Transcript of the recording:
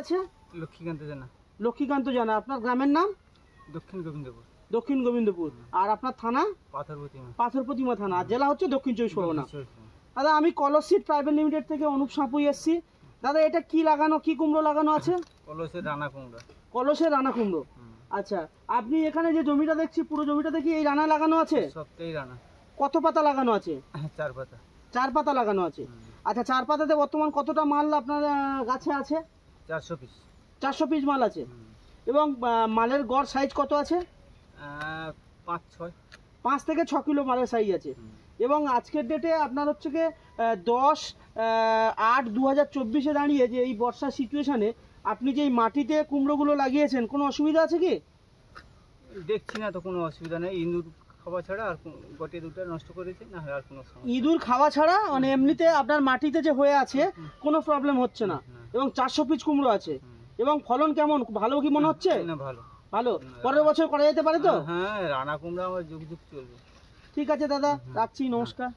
আছে? লক্ষ্মীকান্ত জানা। লক্ষ্মীকান্ত জানা। আপনার গ্রামের নাম? দক্ষিণ গোবিন্দপুর। দক্ষিণ গোবিন্দপুর। আর আপনার থানা? পাথর প্রতিমা। পাথর প্রতিমা থানা। আর জেলা হচ্ছে দক্ষিণ চব্বিশ পরগনা। দক্ষিণ চব্বিশ পরগনা। দাদা আমি কলসিট প্রাইভেট লিমিটেড থেকে অনুপ সাঁপুই এসেছি। দাদা এটা কি লাগানো, কি কুমড়ো লাগানো আছে? কলসের রানা কুমড়া। কলসের রানা কুমড়ো। আচ্ছা, আপনি এখানে যে জমিটা দেখছি, পুরো জমিটা দেখি এই রানা লাগানো আছে? সবটাই রানা। কত পাতা লাগানো আছে? 4 পাতা। 4 পাতা লাগানো আছে। আচ্ছা, 4 পাতাতে বর্তমান কতটা মাল আপনার গাছে আছে? 400 পিস। 400 পিস মাল আছে। এবং মালের গড় সাইজ কত আছে? 5-6। 5 থেকে 6 কিলো মালের সাইজ আছে। এবং আজকের ডেটে আপনার হচ্ছে গিয়ে 10/8/2024 দাঁড়িয়ে যে এই বর্ষার সিচুয়েশানে আপনি যে এই মাটিতে কুমড়োগুলো লাগিয়েছেন, কোনো অসুবিধা আছে কি? দেখছি না তো কোনো অসুবিধা নেই। ইঁদুর খাওয়া ছাড়া আর গটে দুটো নষ্ট করেছে, না আর কোনো সমস্যা। ইঁদুর খাওয়া ছাড়া মানে এমনিতে আপনার মাটিতে যে হয়ে আছে কোনো প্রবলেম হচ্ছে না। এবং 400 পিস কুমড়ো আছে। এবং ফলন কেমন, ভালো কি মনে হচ্ছে? না, ভালো। ভালো। পরের বছর করা যেতে পারে তো? হ্যাঁ, রানা কুমড়া আমার যুগ যুগ চলবে। ঠিক আছে দাদা, রাখছি, নমস্কার।